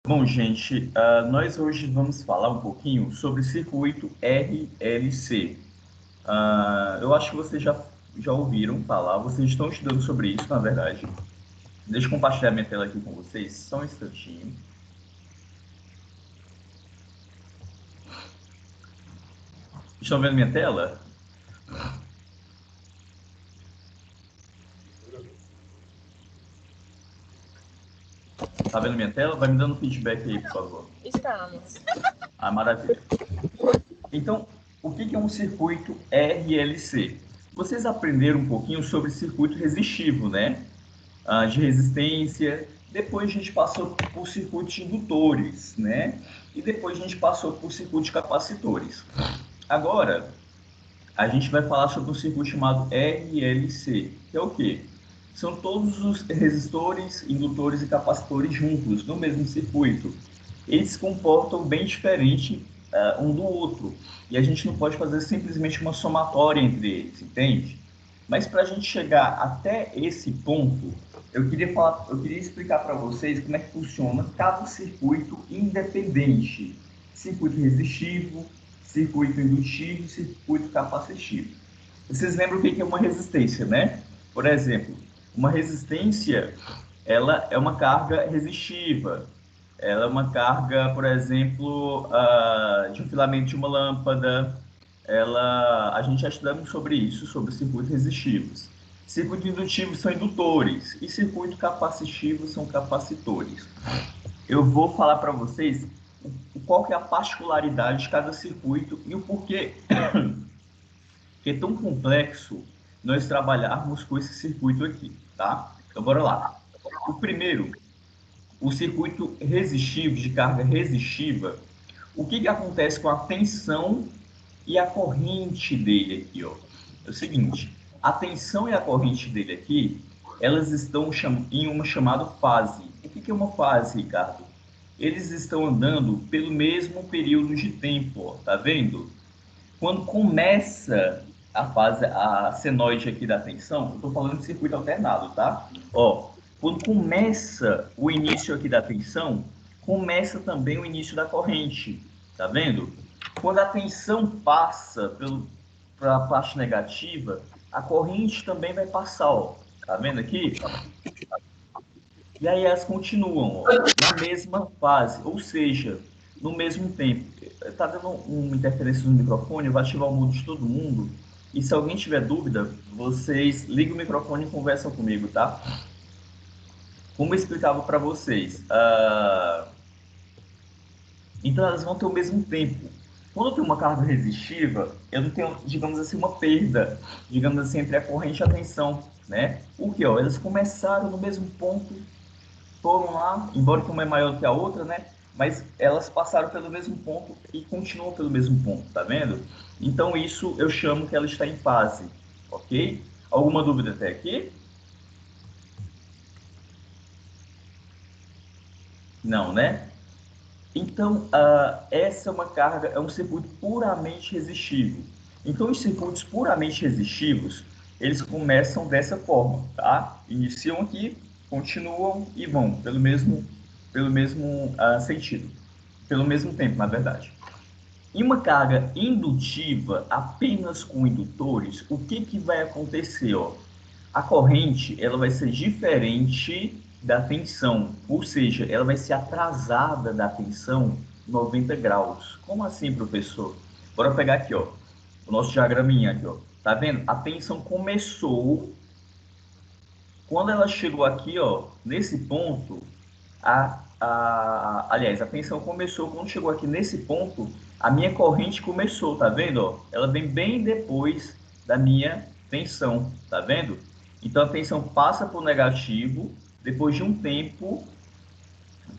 Bom, gente, nós hoje vamos falar um pouquinho sobre o circuito RLC. Eu acho que vocês já ouviram falar, vocês estão estudando sobre isso, na verdade. Deixa eu compartilhar minha tela aqui com vocês, só um instantinho. Estão vendo minha tela? Tá vendo minha tela? Vai me dando feedback aí, por favor. Estamos. Maravilha. Então, o que é um circuito RLC? Vocês aprenderam um pouquinho sobre circuito resistivo, né? De resistência. Depois a gente passou por circuitos indutores, né? E depois a gente passou por circuitos capacitores. Agora, a gente vai falar sobre um circuito chamado RLC, que é o quê? São todos os resistores, indutores e capacitores juntos no mesmo circuito. Eles se comportam bem diferente um do outro. E a gente não pode fazer simplesmente uma somatória entre eles, entende? Mas para a gente chegar até esse ponto, eu queria explicar para vocês como é que funciona cada circuito independente. Circuito resistivo, circuito indutivo e circuito capacitivo. Vocês lembram o que é uma resistência, né? Por exemplo, uma resistência, ela é uma carga resistiva. Ela é uma carga, por exemplo, de um filamento de uma lâmpada. A gente já estudamos sobre isso, sobre circuitos resistivos. Circuitos indutivos são indutores e circuitos capacitivos são capacitores. Eu vou falar para vocês qual que é a particularidade de cada circuito e o porquê que é tão complexo nós trabalharmos com esse circuito aqui, tá? Então, bora lá. O primeiro, o circuito resistivo, de carga resistiva, o que acontece com a tensão e a corrente dele aqui, ó? É o seguinte, a tensão e a corrente dele aqui, elas estão em uma chamada fase. O que é uma fase, Ricardo? Eles estão andando pelo mesmo período de tempo, ó, tá vendo? Quando começa a fase, a senoide aqui da tensão, eu estou falando de circuito alternado, tá? Ó, quando começa o início aqui da tensão, começa também o início da corrente, tá vendo? Quando a tensão passa para a parte negativa, a corrente também vai passar, ó. Tá vendo aqui? E aí elas continuam, ó, na mesma fase, ou seja, no mesmo tempo. Tá dando uma interferência no microfone, eu vou ativar o mudo de todo mundo. E se alguém tiver dúvida, vocês ligam o microfone e conversam comigo, tá? Como eu explicava para vocês, então elas vão ter o mesmo tempo. Quando eu tenho uma carga resistiva, eu não tenho, digamos assim, uma perda, digamos assim, entre a corrente e a tensão, né? Por quê? Ó, elas começaram no mesmo ponto, foram lá, embora que uma é maior que a outra, né? Mas elas passaram pelo mesmo ponto e continuam pelo mesmo ponto, tá vendo? Então isso eu chamo que ela está em fase, ok? Alguma dúvida até aqui? Não, né? Então, essa é uma carga, é um circuito puramente resistivo. Então, os circuitos puramente resistivos, eles começam dessa forma, tá? Iniciam aqui, continuam e vão pelo mesmo sentido, pelo mesmo tempo, na verdade. Em uma carga indutiva, apenas com indutores, o que vai acontecer? Ó? A corrente ela vai ser diferente da tensão, ou seja, ela vai ser atrasada da tensão 90 graus. Como assim, professor? Bora pegar aqui, ó, o nosso diagraminha aqui, ó. Tá vendo? A tensão começou, quando ela chegou aqui, ó, nesse ponto, aliás, a tensão começou, quando chegou aqui nesse ponto, a minha corrente começou, tá vendo? Ó? Ela vem bem depois da minha tensão, tá vendo? Então a tensão passa para o negativo, depois de um tempo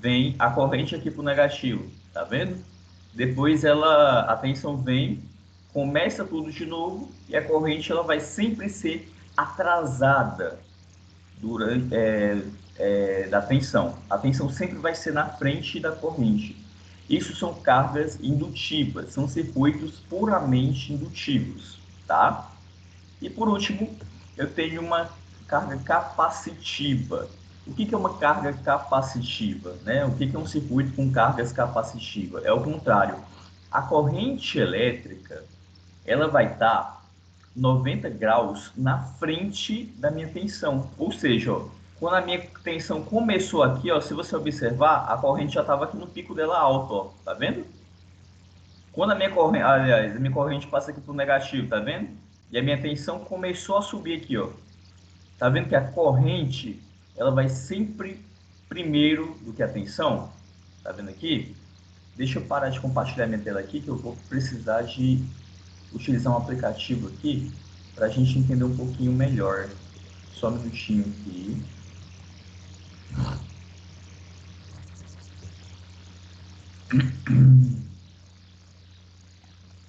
vem a corrente aqui para o negativo, tá vendo? Depois a tensão vem, começa tudo de novo e a corrente ela vai sempre ser atrasada durante da tensão. A tensão sempre vai ser na frente da corrente. Isso são cargas indutivas, são circuitos puramente indutivos, tá? E por último, eu tenho uma carga capacitiva. O que é uma carga capacitiva, né? O que é um circuito com cargas capacitivas? É o contrário. A corrente elétrica, ela vai estar 90 graus na frente da minha tensão. Ou seja, ó, quando a minha tensão começou aqui, ó, se você observar, a corrente já estava aqui no pico dela alto, ó, tá vendo? Quando a minha corrente, aliás, a minha corrente passa aqui para o negativo, tá vendo? E a minha tensão começou a subir aqui, ó. Tá vendo que a corrente, ela vai sempre primeiro do que a tensão? Tá vendo aqui? Deixa eu parar de compartilhar minha tela aqui, que eu vou precisar de utilizar um aplicativo aqui para a gente entender um pouquinho melhor. Só um minutinho aqui.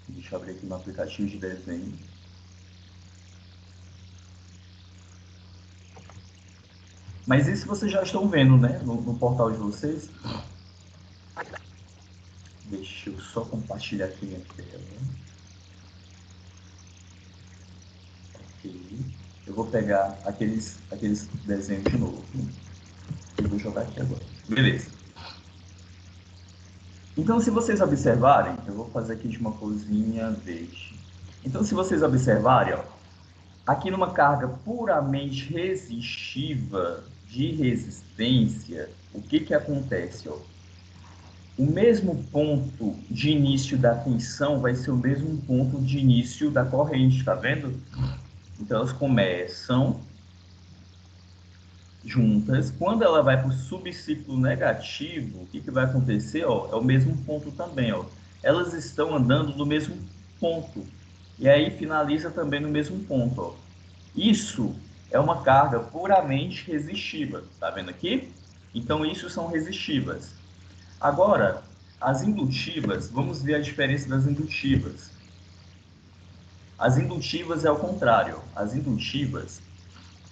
Deixa eu abrir aqui no aplicativo de desenho. Mas isso vocês já estão vendo, né? No portal de vocês. Deixa eu só compartilhar aqui minha tela. Ok. Eu vou pegar aqueles desenhos de novo. Eu vou jogar aqui agora. Beleza. Então, se vocês observarem, eu vou fazer aqui de uma corzinha verde. Então, se vocês observarem, ó, aqui numa carga puramente resistiva, de resistência, o que acontece? Ó? O mesmo ponto de início da tensão vai ser o mesmo ponto de início da corrente, tá vendo? Então, elas começam juntas. Quando ela vai para o subciclo negativo, o que vai acontecer? Ó, é o mesmo ponto também. Ó. Elas estão andando no mesmo ponto. E aí finaliza também no mesmo ponto. Ó. Isso é uma carga puramente resistiva. Tá vendo aqui? Então, isso são resistivas. Agora, as indutivas, vamos ver a diferença das indutivas. As indutivas é o contrário. As indutivas,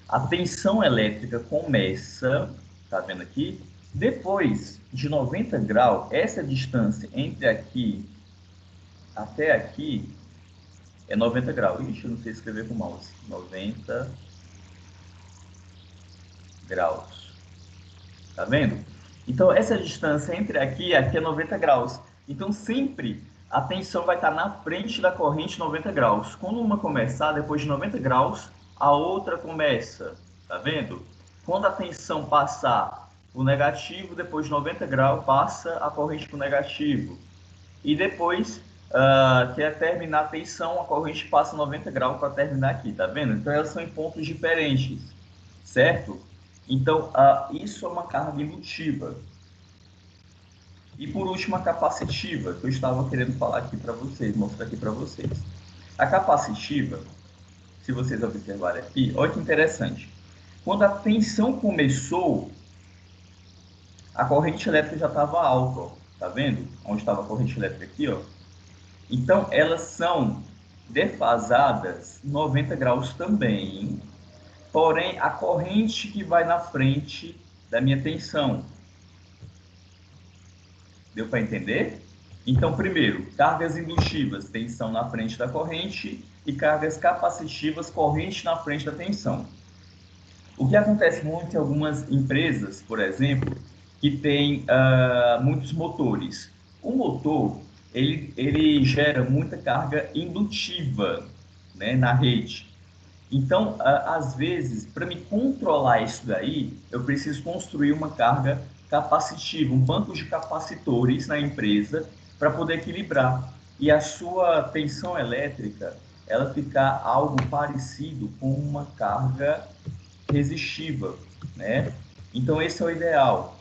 a tensão elétrica começa, tá vendo aqui? Depois de 90 graus, essa distância entre aqui até aqui é 90 graus. Ixi, eu não sei escrever com o mouse. 90 graus. Tá vendo? Então, essa distância entre aqui e aqui é 90 graus. Então, sempre a tensão vai estar na frente da corrente 90 graus. Quando uma começar, depois de 90 graus, a outra começa. Tá vendo? Quando a tensão passar o negativo, depois de 90 graus, passa a corrente para o negativo. E depois, quer terminar a tensão, a corrente passa 90 graus para terminar aqui. Tá vendo? Então, elas são em pontos diferentes. Certo? Então, isso é uma carga indutiva. E por último, a capacitiva, que eu estava querendo falar aqui para vocês, mostrar aqui para vocês. A capacitiva, se vocês observarem aqui, olha que interessante. Quando a tensão começou, a corrente elétrica já estava alta, ó. Tá vendo? Onde estava a corrente elétrica aqui, ó. Então, elas são defasadas 90 graus também. Porém, a corrente que vai na frente da minha tensão. Deu para entender? Então, primeiro, cargas indutivas, tensão na frente da corrente, e cargas capacitivas, corrente na frente da tensão. O que acontece muito em algumas empresas, por exemplo, que tem muitos motores. O motor, ele gera muita carga indutiva, né, na rede. Então, às vezes, para me controlar isso daí, eu preciso construir uma carga capacitiva, um banco de capacitores na empresa para poder equilibrar. E a sua tensão elétrica, ela ficar algo parecido com uma carga resistiva, né? Então, esse é o ideal.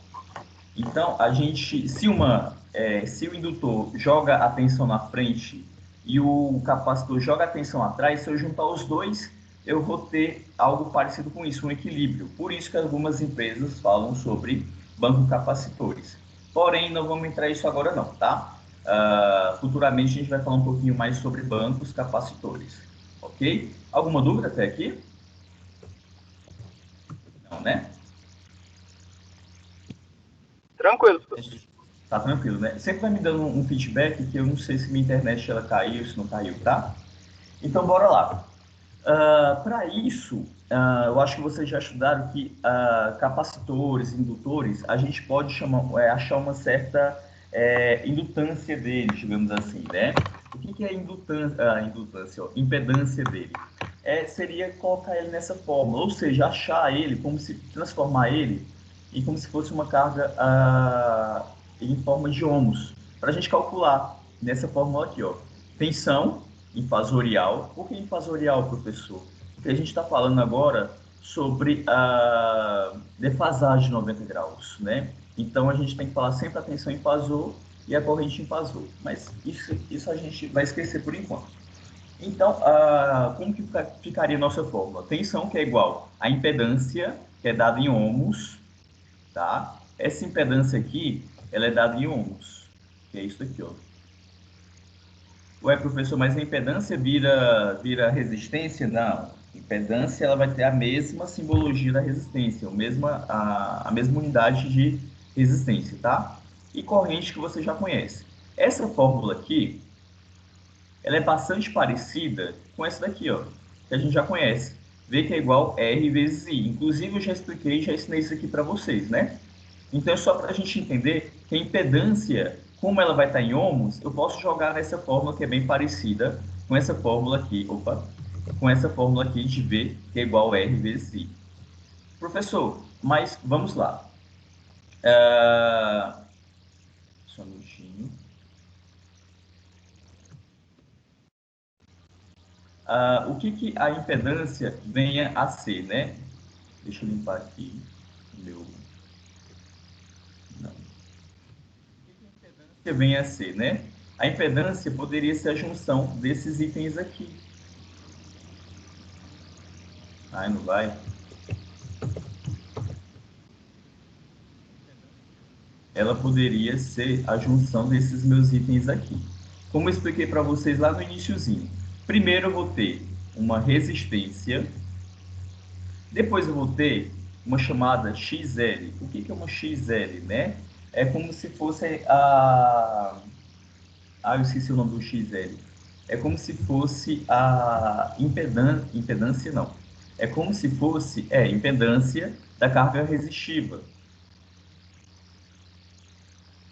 Então, a gente, se o indutor joga a tensão na frente e o capacitor joga a tensão atrás, se eu juntar os dois, eu vou ter algo parecido com isso, um equilíbrio. Por isso que algumas empresas falam sobre banco capacitores. Porém, não vamos entrar nisso agora não, tá? Futuramente a gente vai falar um pouquinho mais sobre bancos capacitores, ok? Alguma dúvida até aqui? Não, né? Tranquilo, professor. Tá tranquilo, né? Sempre vai me dando um feedback que eu não sei se minha internet ela caiu, se não caiu, tá? Então, bora lá. Para isso, eu acho que vocês já estudaram que capacitores, indutores, a gente pode achar uma certa indutância deles, digamos assim, né? O que é indutância, ó, impedância dele? Seria colocar ele nessa forma, ou seja, achar ele, como se transformar ele em como se fosse uma carga em forma de ohms, para a gente calcular nessa fórmula aqui, ó. Tensão em fasorial. Por que em fasorial, professor? Porque a gente está falando agora sobre a defasagem de 90 graus, né? Então, a gente tem que falar sempre a tensão em fasor e a corrente em fasor. Mas isso a gente vai esquecer por enquanto. Então, como que ficaria a nossa fórmula? Tensão, que é igual à impedância, que é dada em ohms, tá? Essa impedância aqui, ela é dada em ohms, que é isso aqui, ó. Ué, professor, mas a impedância vira resistência? Não. Impedância, ela vai ter a mesma simbologia da resistência, a mesma unidade de resistência, tá? E corrente que você já conhece. Essa fórmula aqui, ela é bastante parecida com essa daqui, ó, que a gente já conhece. V que é igual R vezes I. Inclusive, eu já expliquei, já ensinei isso aqui para vocês, né? Então, é só para a gente entender que a impedância, como ela vai estar em ohms, eu posso jogar nessa fórmula que é bem parecida com essa fórmula aqui, com essa fórmula aqui de V, que é igual a R vezes I. Professor, mas vamos lá. Só um minutinho. O que a impedância venha a ser, né? Deixa eu limpar aqui o meu... Não. O que a impedância venha a ser, né? A impedância poderia ser a junção desses itens aqui. Ai, não vai? Ela poderia ser a junção desses meus itens aqui. Como eu expliquei para vocês lá no iniciozinho. Primeiro eu vou ter uma resistência, depois eu vou ter uma chamada XL. O que é uma XL, né? É como se fosse eu esqueci o nome do XL. É como se fosse a impedância, não. É como se fosse, impedância da carga resistiva.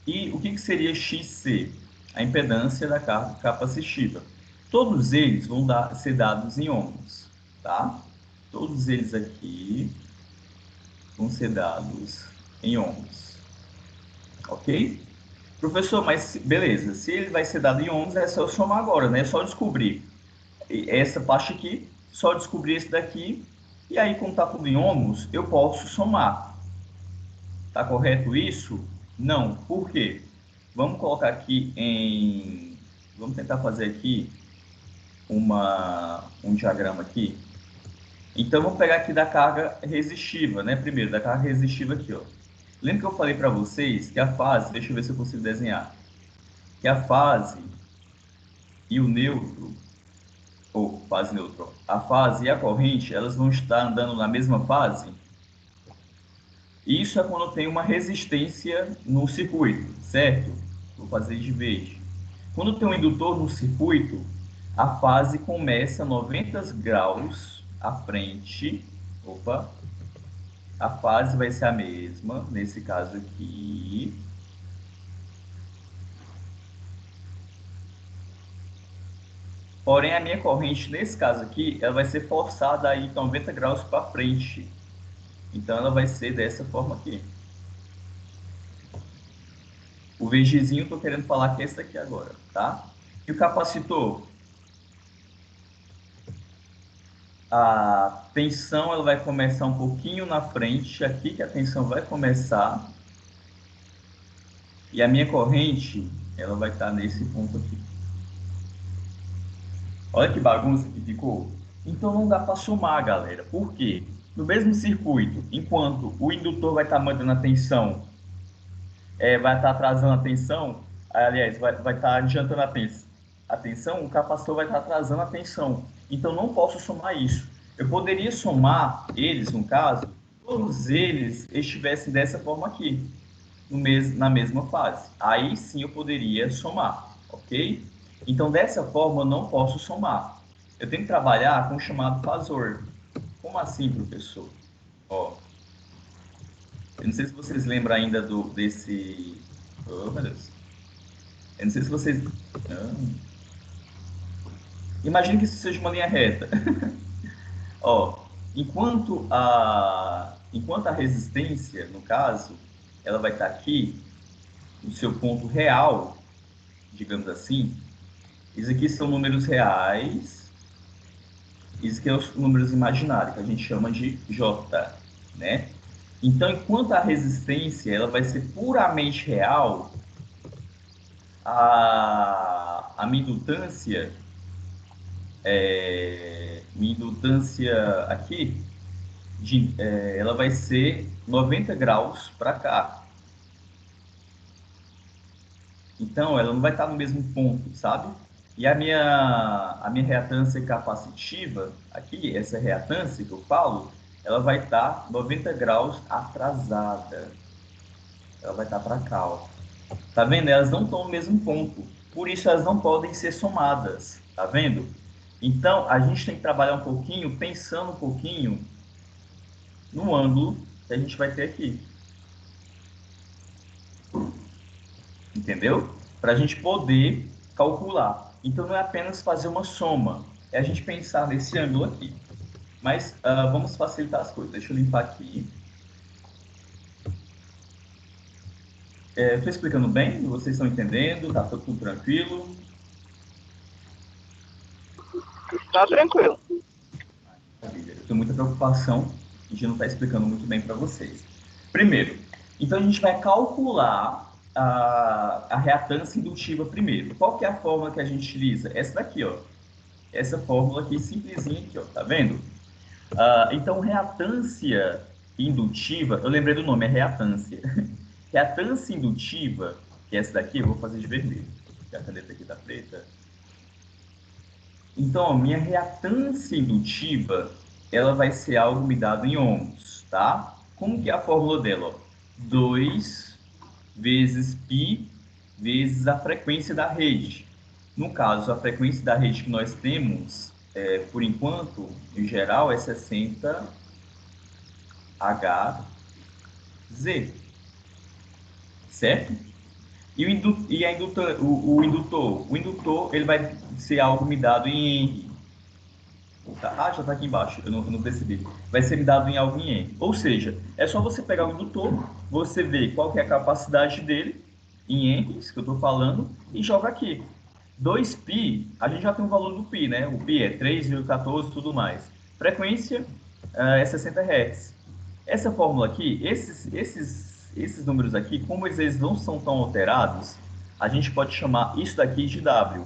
E o que seria XC? A impedância da carga capacitiva. Todos eles vão ser dados em ohms, tá? Todos eles aqui vão ser dados em ohms, ok? Professor, mas beleza, se ele vai ser dado em ohms, é só eu somar agora, né? É só descobrir essa parte aqui, só descobrir esse daqui, e aí, como está tudo em ohms, eu posso somar. Tá correto isso? Não. Por quê? Vamos colocar aqui em... Vamos tentar fazer aqui um diagrama aqui. Então, vamos pegar aqui da carga resistiva, né? Primeiro, da carga resistiva aqui, ó. Lembra que eu falei para vocês que a fase... Deixa eu ver se eu consigo desenhar. Que a fase e o neutro, ou fase neutro, a fase e a corrente, elas vão estar andando na mesma fase. Isso é quando tem uma resistência no circuito, certo? Vou fazer de vez. Quando tem um indutor no circuito, a fase começa 90 graus à frente. Opa! A fase vai ser a mesma, nesse caso aqui. Porém, a minha corrente, nesse caso aqui, ela vai ser forçada a ir 90 graus para frente. Então, ela vai ser dessa forma aqui. O VGzinho, eu estou querendo falar que é esse daqui agora, tá? E o capacitor? A tensão ela vai começar um pouquinho na frente, aqui que a tensão vai começar. E a minha corrente, ela vai estar nesse ponto aqui. Olha que bagunça que ficou. Então não dá para somar, galera. Por quê? No mesmo circuito, enquanto o indutor vai estar mandando a tensão, vai estar atrasando a tensão, aliás, vai estar adiantando a tensão, o capacitor vai estar atrasando a tensão. Então não posso somar isso. Eu poderia somar eles, no caso, todos eles estivessem dessa forma aqui, na mesma fase. Aí sim eu poderia somar, ok? Então dessa forma eu não posso somar. Eu tenho que trabalhar com o chamado fasor. Como assim, professor? Ó, eu não sei se vocês lembram ainda desse... Oh, meu Deus. Eu não sei se vocês... Imagine que isso seja uma linha reta. Ó, enquanto a resistência, no caso, ela vai estar aqui, no seu ponto real, digamos assim, isso aqui são números reais, isso aqui é os números imaginários, que a gente chama de J, né? Então, enquanto a resistência ela vai ser puramente real, a minha indutância aqui, ela vai ser 90 graus para cá. Então, ela não vai estar no mesmo ponto, sabe? E a minha reatância capacitiva, aqui, essa reatância que eu falo, ela vai estar 90 graus atrasada. Ela vai estar para cá, ó. Tá vendo? Elas não estão no mesmo ponto. Por isso, elas não podem ser somadas. Tá vendo? Então, a gente tem que trabalhar um pouquinho, pensando um pouquinho no ângulo que a gente vai ter aqui. Entendeu? Para a gente poder calcular. Então, não é apenas fazer uma soma, é a gente pensar nesse ângulo aqui. Mas vamos facilitar as coisas. Deixa eu limpar aqui. Estou explicando bem? Vocês estão entendendo? Está tudo tranquilo? Tá tranquilo. Maravilha. Eu tenho muita preocupação de não estar explicando muito bem para vocês. Primeiro, então a gente vai calcular a reatância indutiva primeiro. Qual que é a fórmula que a gente utiliza? Essa daqui, ó. Essa fórmula aqui, simplesinha aqui, ó. Tá vendo? Então, reatância indutiva, eu lembrei do nome, é reatância. Reatância indutiva, que é essa daqui, eu vou fazer de vermelho, porque a caneta aqui tá preta. Então, a minha reatância indutiva, ela vai ser algo me dado em ohms, tá? Como que é a fórmula dela? Ó? 2 vezes π vezes a frequência da rede. No caso, a frequência da rede que nós temos, por enquanto, em geral, é 60 Hz, certo? O indutor, ele vai ser algo me dado em R. Já está aqui embaixo, eu não percebi. Vai ser me dado em algo em R. Ou seja, é só você pegar o indutor, você ver qual que é a capacidade dele, em R, isso que eu estou falando, e joga aqui. 2π, a gente já tem o valor do π, né? O π é 3,14 e tudo mais. Frequência é 60 Hz. Essa fórmula aqui, esses números aqui, como eles não são tão alterados, a gente pode chamar isso daqui de W.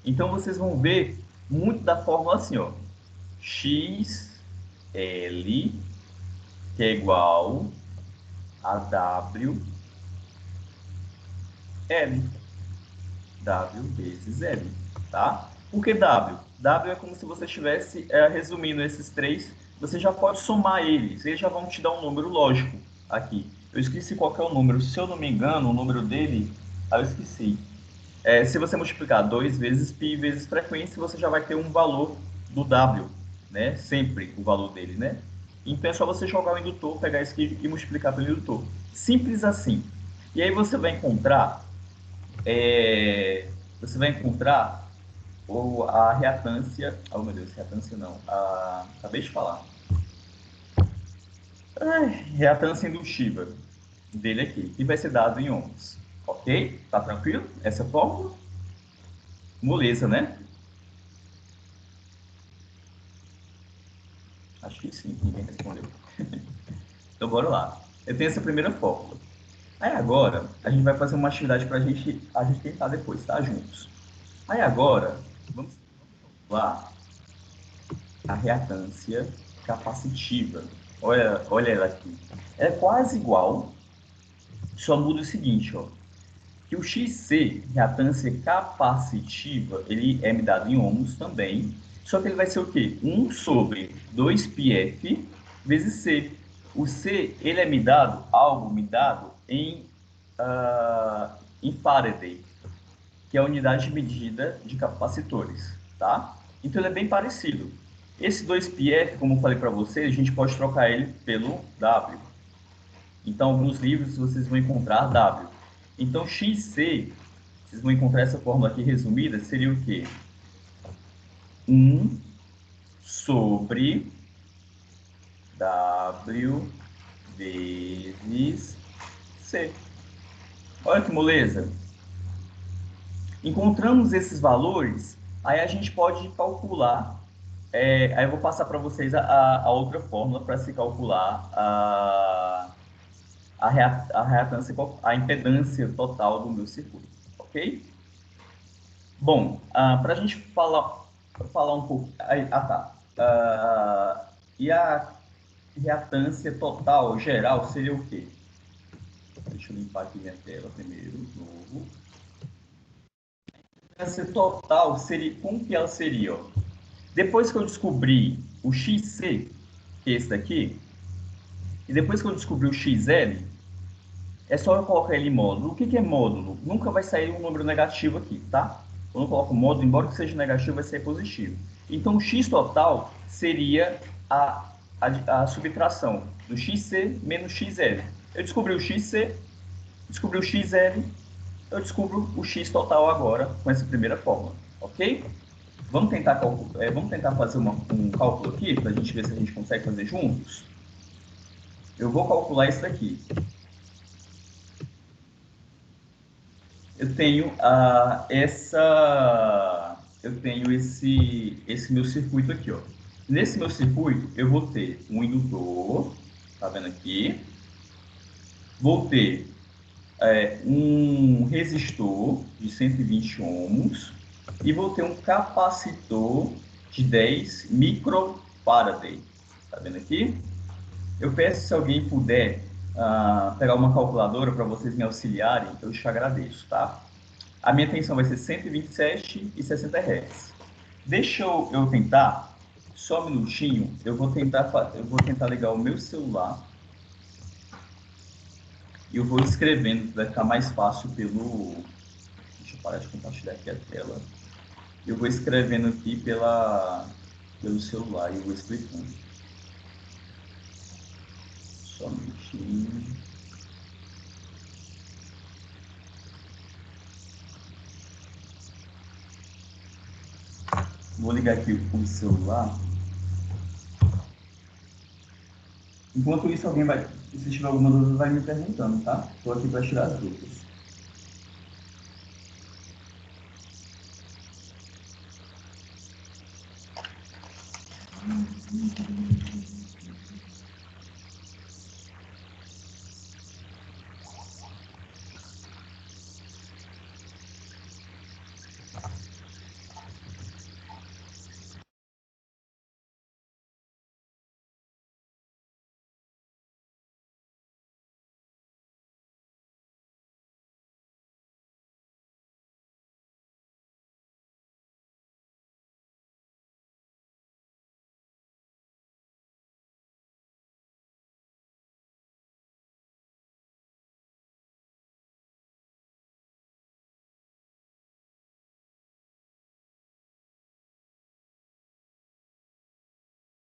Então, vocês vão ver muito da fórmula assim, ó. XL, que é igual a W, L. W vezes L, tá? Por que W? W é como se você estivesse resumindo esses três, você já pode somar eles já vão te dar um número lógico aqui. Eu esqueci qual que é o número, se eu não me engano, o número dele, eu esqueci. Se você multiplicar 2 vezes π vezes frequência, você já vai ter um valor do W, né? Sempre o valor dele, né? Então é só você jogar o indutor, pegar isso aqui e multiplicar pelo indutor. Simples assim. E aí você vai encontrar a reatância. Oh, meu Deus, reatância não. Acabei de falar. Reatância indutiva dele aqui, que vai ser dado em ohms. Ok? Tá tranquilo? Essa fórmula? Moleza, né? Acho que sim, ninguém respondeu. Então, bora lá. Eu tenho essa primeira fórmula. Aí agora, a gente vai fazer uma atividade para a gente tentar depois, tá? Juntos. Aí agora, vamos lá a reatância capacitiva. Olha ela aqui. É quase igual, só muda o seguinte, ó. Que o XC, reatância capacitiva, ele é me dado em ohms também, só que ele vai ser o quê? 1 sobre 2πf vezes C. O C, ele é algo me dado em Faraday, que é a unidade de medida de capacitores, tá? Então, ele é bem parecido. Esse 2πf, como eu falei para vocês, a gente pode trocar ele pelo W. Então, alguns livros vocês vão encontrar W. Então, XC, vocês vão encontrar essa fórmula aqui resumida, seria o quê? 1 sobre W vezes C. Olha que moleza. Encontramos esses valores, aí a gente pode calcular. Aí eu vou passar para vocês a outra fórmula para se calcular a reatância, a impedância total do meu circuito, ok? Bom, para a gente falar um pouco... tá. E a reatância total geral seria o quê? Deixa eu limpar aqui minha tela primeiro, de novo. A reatância total seria... Como que ela seria? Ó? Depois que eu descobri o XC, que é esse daqui, e depois que eu descobri o XL, é só eu colocar ele em módulo. O que é módulo? Nunca vai sair um número negativo aqui, tá? Quando eu coloco módulo, embora que seja negativo, vai ser positivo. Então, o x total seria a subtração do xc menos xl. Eu descobri o xc, descobri o xl, eu descubro o x total agora com essa primeira fórmula, ok? Vamos tentar fazer um cálculo aqui, para a gente ver se a gente consegue fazer juntos? Eu vou calcular isso daqui. Eu tenho esse meu circuito aqui, ó. Nesse meu circuito, eu vou ter um indutor, tá vendo aqui? Vou ter um resistor de 120 ohms e vou ter um capacitor de 10 microfarad. Tá vendo aqui? Eu peço, se alguém puder pegar uma calculadora para vocês me auxiliarem, eu te agradeço, tá? A minha tensão vai ser 127,60 Hz. Deixa eu tentar, só um minutinho, eu vou tentar ligar o meu celular e eu vou escrevendo, vai ficar mais fácil pelo... Deixa eu parar de compartilhar aqui a tela. Eu vou escrevendo aqui pelo celular e eu vou explicando. Só um minutinho. Vou ligar aqui o celular. Enquanto isso, alguém vai, se tiver alguma dúvida, vai me perguntando, tá? Estou aqui para tirar as dúvidas.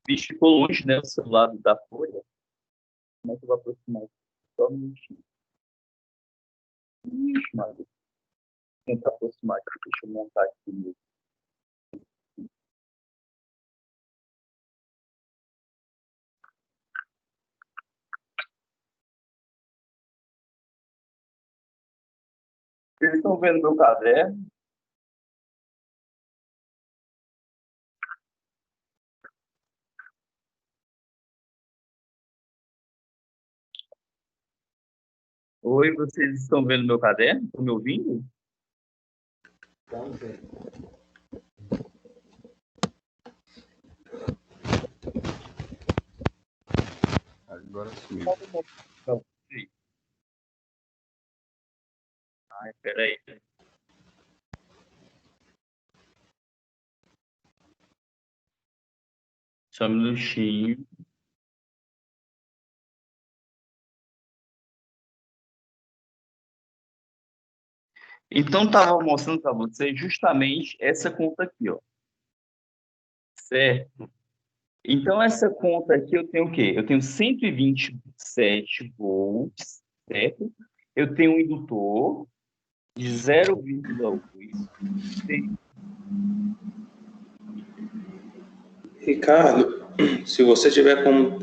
Bicho ficou longe, né, o celular da folha. Como é que eu vou aproximar? Só um minutinho. Ixi, Maria. Vou tentar aproximar aqui. Deixa eu montar aqui mesmo. Vocês estão vendo meu caderno? Oi, vocês estão vendo meu caderno? Estão me ouvindo? Estamos vendo. Agora sim. Não, sim. Ai, peraí. Só um minutinho. Então, estava mostrando para vocês justamente essa conta aqui, ó. Certo? Então, essa conta aqui eu tenho o quê? Eu tenho 127 volts, certo? Eu tenho um indutor de 0,8. Ricardo, se você tiver como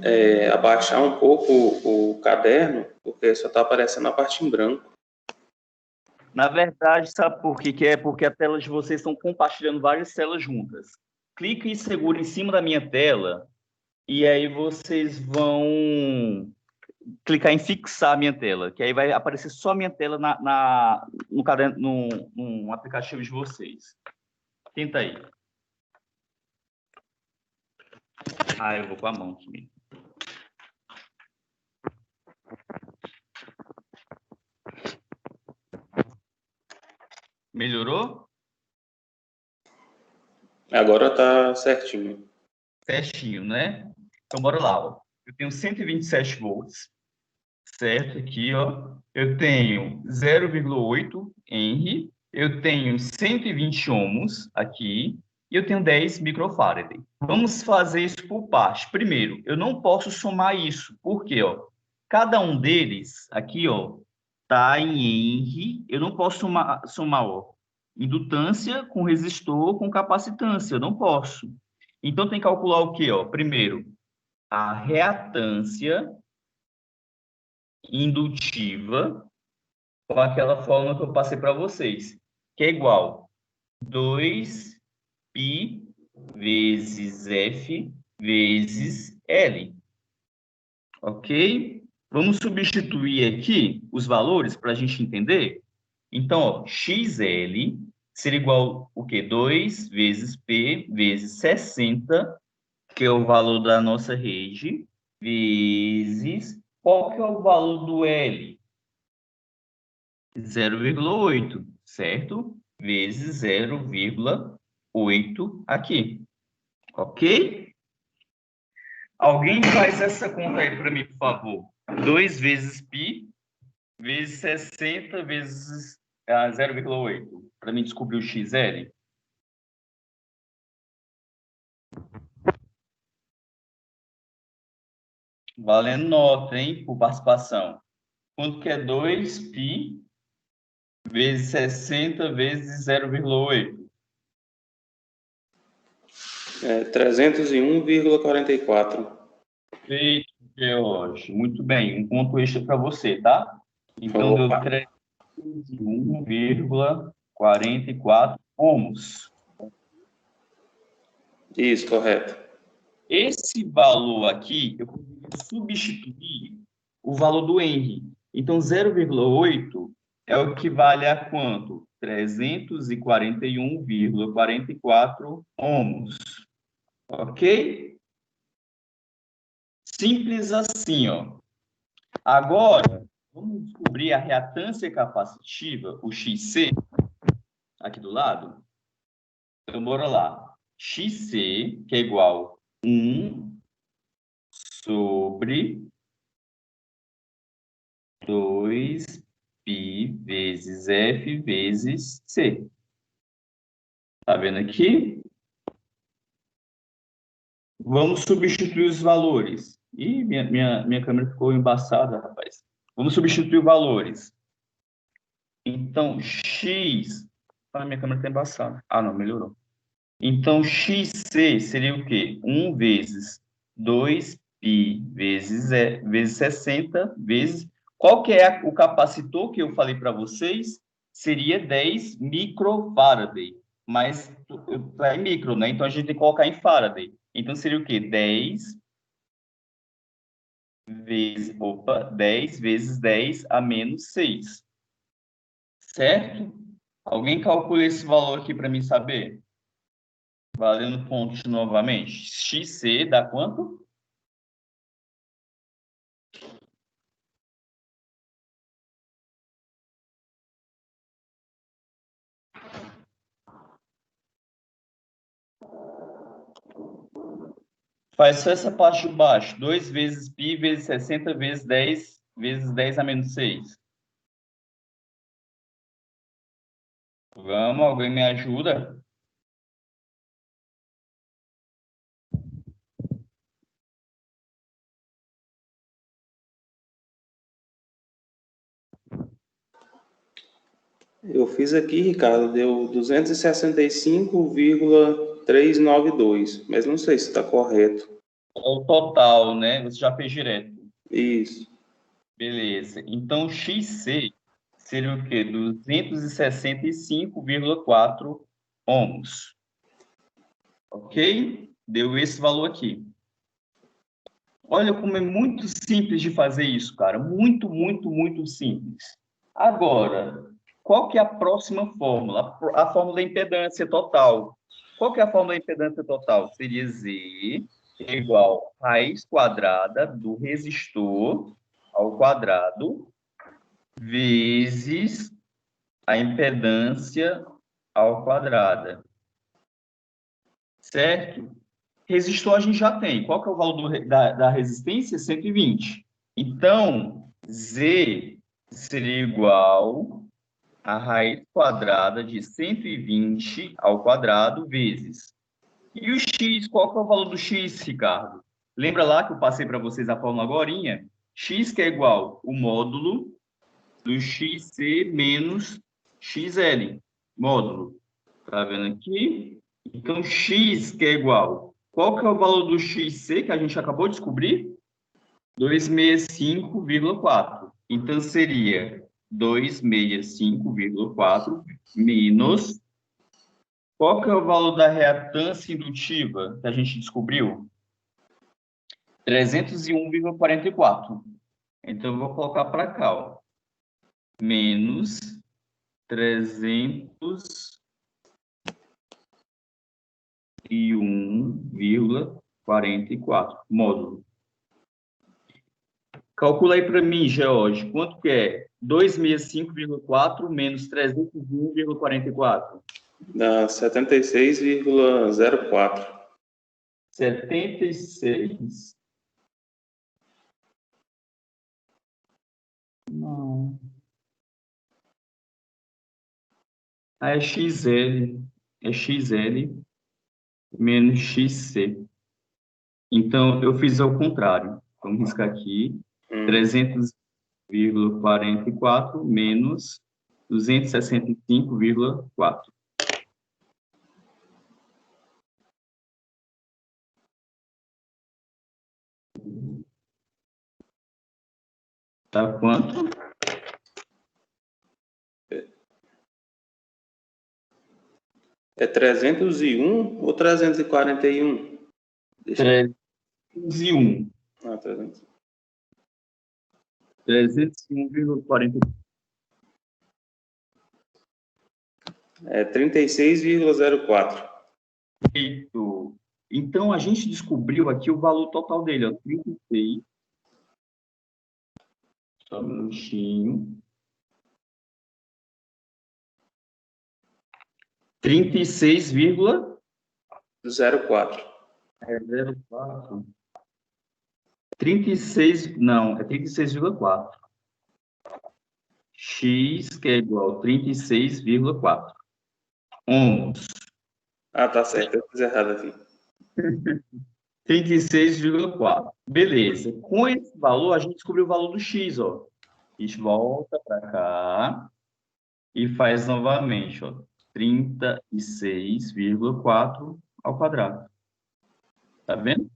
abaixar um pouco o caderno, porque só está aparecendo a parte em branco. Na verdade, sabe por que é? Porque a tela de vocês estão compartilhando várias telas juntas. Clica e segura em cima da minha tela e aí vocês vão clicar em fixar a minha tela, que aí vai aparecer só a minha tela no caderno, no aplicativo de vocês. Tenta aí. Ah, eu vou com a mão aqui. Melhorou? Agora está certinho. Certinho, né? Então, bora lá. Ó. Eu tenho 127 volts, certo? Aqui, ó. Eu tenho 0,8 Henry, eu tenho 120 ohms aqui, e eu tenho 10 microfarad. Vamos fazer isso por parte. Primeiro, eu não posso somar isso, porque, ó, cada um deles, aqui, ó, tá em Henry, eu não posso somar, ó, indutância com resistor com capacitância, eu não posso. Então, tem que calcular o quê, ó? Primeiro, a reatância indutiva com aquela fórmula que eu passei para vocês, que é igual 2π vezes F vezes L. Ok? Vamos substituir aqui os valores para a gente entender? Então, ó, XL seria igual o quê? 2 vezes P vezes 60, que é o valor da nossa rede, vezes qual que é o valor do L? 0,8, certo? Vezes 0,8 aqui, ok? Alguém faz essa conta aí para mim, por favor. 2 vezes π vezes 60 vezes 0,8. Para mim descobrir o XL. Valendo nota, hein, por participação. Quanto que é 2π vezes 60 vezes 0,8? 301,44. Feito, George. Muito bem. Um ponto extra para você, tá? Então, deu Opa. 301,44 ohms. Isso, correto. Esse valor aqui, eu poderia substituir o valor do Henry. Então, 0,8 é o que vale a quanto? 341,44 ohms. Ok? Simples assim, ó. Agora, vamos descobrir a reatância capacitiva, o XC, aqui do lado. Então, bora lá. XC, que é igual a 1 sobre 2π vezes F vezes C. Tá vendo aqui? Vamos substituir os valores. Ih, minha câmera ficou embaçada, rapaz. Vamos substituir valores. Então, X... Ah, minha câmera está embaçada. Ah, não, melhorou. Então, XC seria o quê? 1 vezes 2π vezes 60 vezes... Qual que é o capacitor que eu falei para vocês? Seria 10 microfarad. Mas está em micro, né? Então, a gente tem que colocar em farad. Então, seria o quê? 10 vezes 10 a menos 6. Certo? Alguém calcula esse valor aqui para mim saber? Valendo pontos novamente. XC dá quanto? Faz só essa parte de baixo. 2 vezes π vezes 60 vezes 10 a menos 6. Vamos, alguém me ajuda? Eu fiz aqui, Ricardo, deu 265,392, mas não sei se está correto. É o total, né? Você já fez direto. Isso. Beleza. Então, XC seria o quê? 265,4 ohms. Ok? Deu esse valor aqui. Olha como é muito simples de fazer isso, cara. Muito, muito, muito simples. Agora, qual que é a próxima fórmula? A fórmula da impedância total. Qual que é a fórmula da impedância total? Seria Z igual a raiz quadrada do resistor ao quadrado vezes a impedância ao quadrado. Certo? Resistor a gente já tem. Qual que é o valor da resistência? 120. Então, Z seria igual a raiz quadrada de 120 ao quadrado vezes. E o X, qual que é o valor do X, Ricardo? Lembra lá que eu passei para vocês a fórmula agorinha? X que é igual o módulo do XC menos XL. Módulo. Tá vendo aqui? Então, X que é igual. Qual que é o valor do XC que a gente acabou de descobrir? 265,4. Então, seria 265,4 menos... Qual que é o valor da reatância indutiva que a gente descobriu? 301,44. Então, eu vou colocar para cá, ó. Menos 301,44 módulo. Calcula aí para mim, George, quanto que é 265,4 menos 301,44? Dá 76,04. 76. Não. Ah, é XL. É XL menos XC. Então, eu fiz ao contrário. Vamos riscar aqui. 300,44 menos 265,4. Tá quanto? É 301 ou 341? 301. Ah, 300. 301,44. É 36,04. Perfeito. Então, a gente descobriu aqui o valor total dele, ó, 36. Só um minutinho. 36,04. 04. É 0,4. 36, não, é 36,4. X, que é igual a 36,4. Ohms. Ah, tá certo. Eu fiz errado aqui. 36,4. Beleza. Com esse valor, a gente descobriu o valor do X, ó. A gente volta para cá e faz novamente, ó. 36,4 ao quadrado. Tá vendo?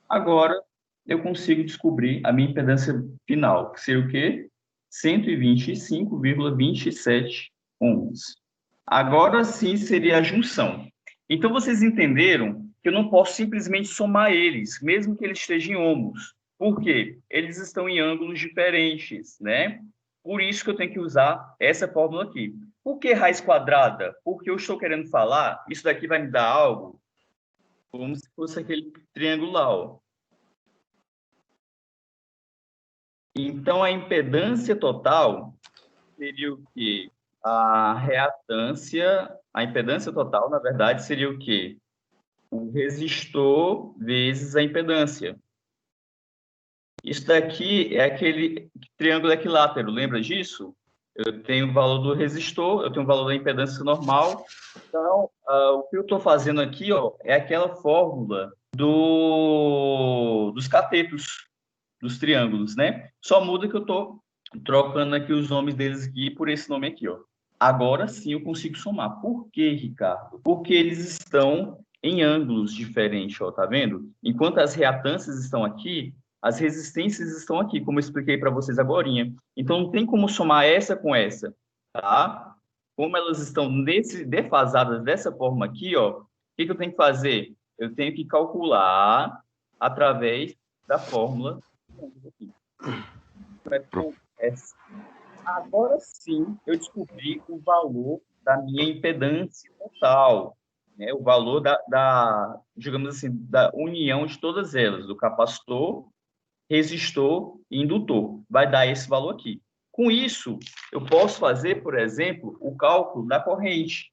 Agora, eu consigo descobrir a minha impedância final, que seria o quê? 125,27 ohms. Agora sim seria a junção. Então, vocês entenderam que eu não posso simplesmente somar eles, mesmo que eles estejam em ohms. Por quê? Eles estão em ângulos diferentes, né? Por isso que eu tenho que usar essa fórmula aqui. Por que raiz quadrada? Porque eu estou querendo falar, isso daqui vai me dar algo como se fosse aquele triângulo lá, ó. Então, a impedância total seria o quê? A reatância, a impedância total, na verdade, seria o quê? O resistor vezes a impedância. Isso daqui é aquele triângulo equilátero, lembra disso? Eu tenho o valor do resistor, eu tenho o valor da impedância normal. Então, o que eu estou fazendo aqui, ó, é aquela fórmula dos catetos, dos triângulos, né? Só muda que eu estou trocando aqui os nomes deles aqui por esse nome aqui, ó. Agora sim eu consigo somar. Por quê, Ricardo? Porque eles estão em ângulos diferentes, ó, tá vendo? Enquanto as reatâncias estão aqui, as resistências estão aqui, como eu expliquei para vocês agorinha. Então, não tem como somar essa com essa, tá? Como elas estão defasadas dessa forma aqui, ó, o que eu tenho que fazer? Eu tenho que calcular através da fórmula aqui. Agora sim, eu descobri o valor da minha impedância total, né? O valor digamos assim, da união de todas elas, do capacitor, resistor e indutor. Vai dar esse valor aqui. Com isso, eu posso fazer, por exemplo, o cálculo da corrente.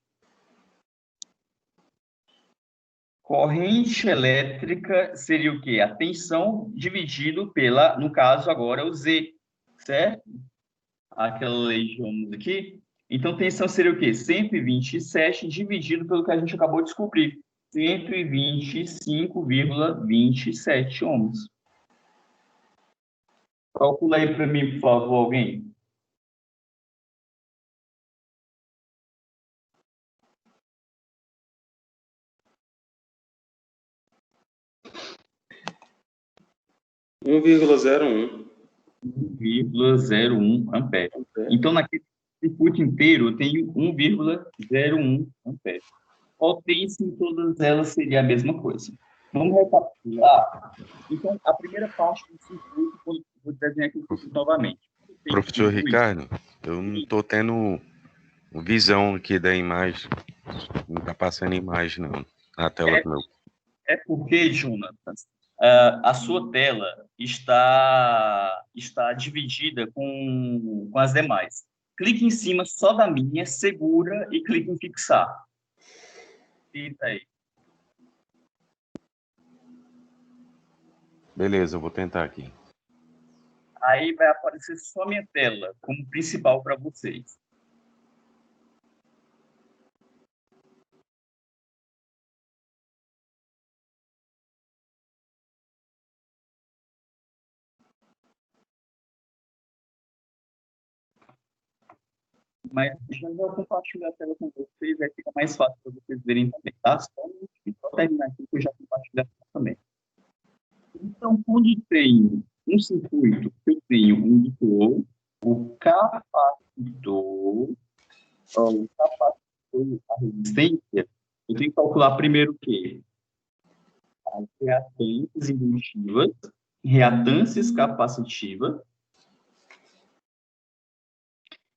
Corrente elétrica seria o quê? A tensão dividido pela, no caso agora, o Z, certo? Aquela lei de Ohms aqui. Então, tensão seria o quê? 127 dividido pelo que a gente acabou de descobrir. 125,27 ohms. Calcula aí para mim, por favor, alguém. Um 1,01. 1,01 ampere. Então, naquele circuito inteiro, eu tenho 1,01 ampere. Potência em todas elas seria a mesma coisa. Vamos recapitular. Então, a primeira parte do circuito, vou desenhar aqui novamente. Professor Ricardo, eu não estou tendo visão aqui da imagem. Não está passando imagem, não, na tela do meu. É porque, Jonatas, a sua tela está dividida com as demais. Clique em cima só da minha, segura e clique em fixar. Fica aí. Beleza, eu vou tentar aqui. Aí vai aparecer só minha tela como principal para vocês. Mas deixa eu compartilhar a tela com vocês, aí fica mais fácil para vocês verem também, tá? Só terminar aqui que eu já compartilho a tela também. Então, quando tem um circuito, eu tenho um indutor, o capacitor, a resistência, eu tenho que calcular primeiro o quê? As reatâncias indutivas, reatâncias capacitivas.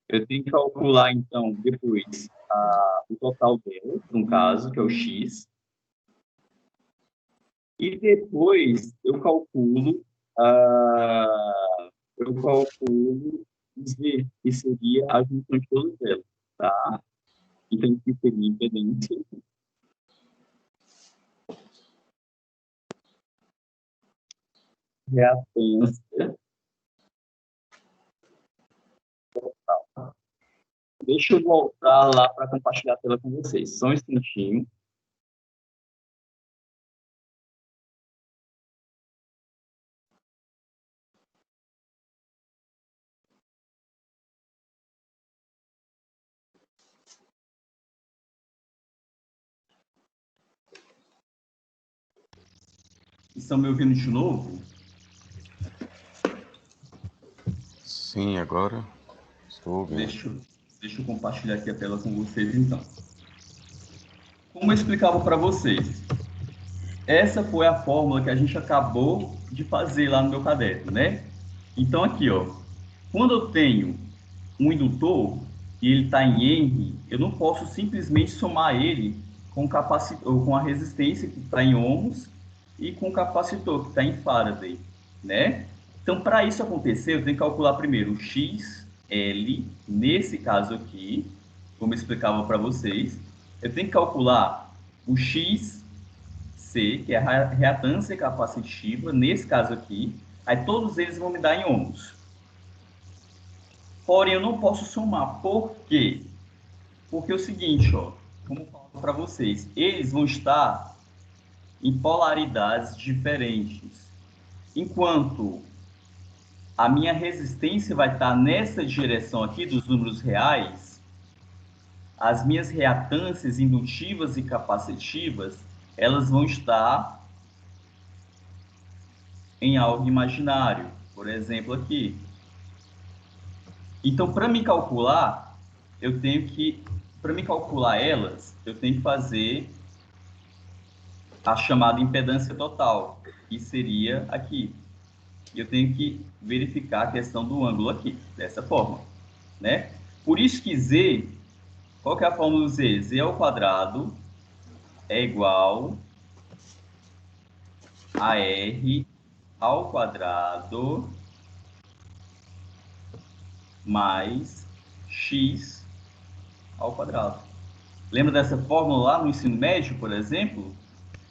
Eu tenho que calcular, então, depois o total delas, no caso, que é o X. E depois eu calculo Z, que seria a junção de todas elas, tá? Então, que seria impedância. Reatância. Total. Deixa eu voltar lá para compartilhar a tela com vocês. Só um instantinho. Estão me ouvindo de novo? Sim, agora estou ouvindo. Deixa eu compartilhar aqui a tela com vocês, então. Como eu explicava para vocês, essa foi a fórmula que a gente acabou de fazer lá no meu caderno, né? Então, aqui, ó, quando eu tenho um indutor e ele está em Henry, eu não posso simplesmente somar ele com com a resistência que está em ohms e com o capacitor que está em Faraday, né? Então, para isso acontecer, eu tenho que calcular primeiro o XL, nesse caso aqui, como eu explicava para vocês. Eu tenho que calcular o XC, que é a reatância capacitiva, nesse caso aqui. Aí todos eles vão me dar em ohms. Porém, eu não posso somar. Por quê? Porque é o seguinte, ó, como eu falo para vocês, eles vão estar em polaridades diferentes. Enquanto a minha resistência vai estar nessa direção aqui dos números reais, as minhas reatâncias indutivas e capacitivas, elas vão estar em algo imaginário, por exemplo, aqui. Então, para me calcular, para me calcular elas, eu tenho que fazer a chamada impedância total, que seria aqui. E eu tenho que verificar a questão do ângulo aqui, dessa forma, né? Por isso que Z, qual que é a fórmula do Z? Z ao quadrado é igual a R ao quadrado mais X ao quadrado. Lembra dessa fórmula lá no ensino médio, por exemplo?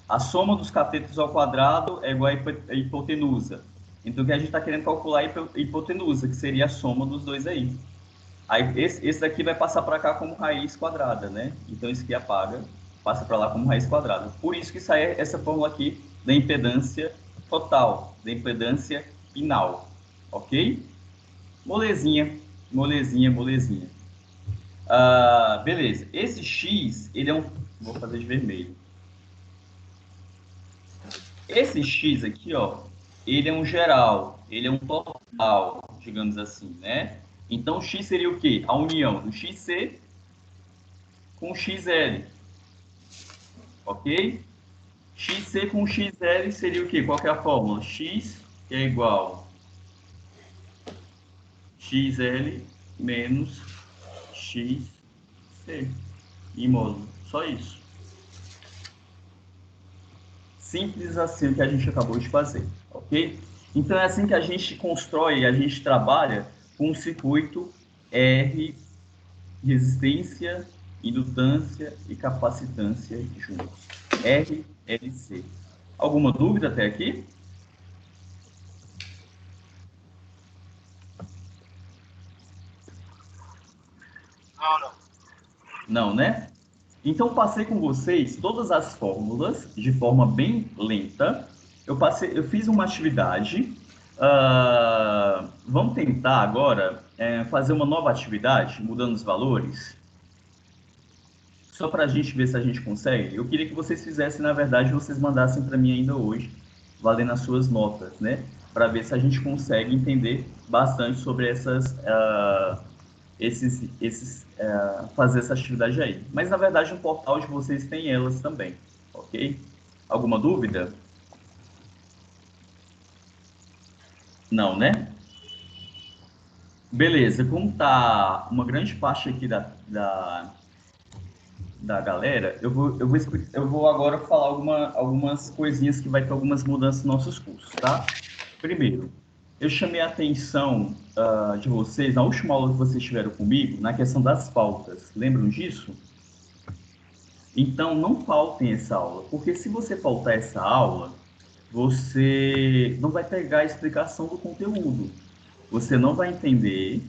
A soma dos catetos ao quadrado é igual a hipotenusa. Então, o que a gente está querendo calcular é a hipotenusa, que seria a soma dos dois aí. Aí esse daqui vai passar para cá como raiz quadrada, né? Então, esse aqui apaga, passa para lá como raiz quadrada. Por isso que sai essa fórmula aqui da impedância total, da impedância final, ok? Molezinha, molezinha, molezinha. Beleza. Esse X, ele é um... Vou fazer de vermelho. Esse X aqui, ó, ele é um geral, ele é um total, digamos assim, né? Então, X seria o quê? A união do XC com XL, ok? XC com XL seria o quê? Qual que é a fórmula? X é igual XL menos XC, em módulo. Só isso. Simples assim o que a gente acabou de fazer, ok? Então, é assim que a gente constrói, a gente trabalha com um circuito R, resistência, indutância e capacitância juntos. RLC. Alguma dúvida até aqui? Não. Não, né? Então, passei com vocês todas as fórmulas de forma bem lenta. Eu fiz uma atividade. Vamos tentar agora fazer uma nova atividade, mudando os valores. Só para a gente ver se a gente consegue. Eu queria que vocês fizessem, na verdade, vocês mandassem para mim ainda hoje, valendo as suas notas, né? Para ver se a gente consegue entender bastante sobre fazer essa atividade aí. Mas, na verdade, no portal de vocês tem elas também, ok? Alguma dúvida? Não, né? Beleza, como tá uma grande parte aqui da galera, eu vou agora falar algumas coisinhas que vai ter algumas mudanças nos nossos cursos, tá? Primeiro, eu chamei a atenção de vocês, na última aula que vocês tiveram comigo, na questão das faltas. Lembram disso? Então, não faltem essa aula, porque se você faltar essa aula, você não vai pegar a explicação do conteúdo. Você não vai entender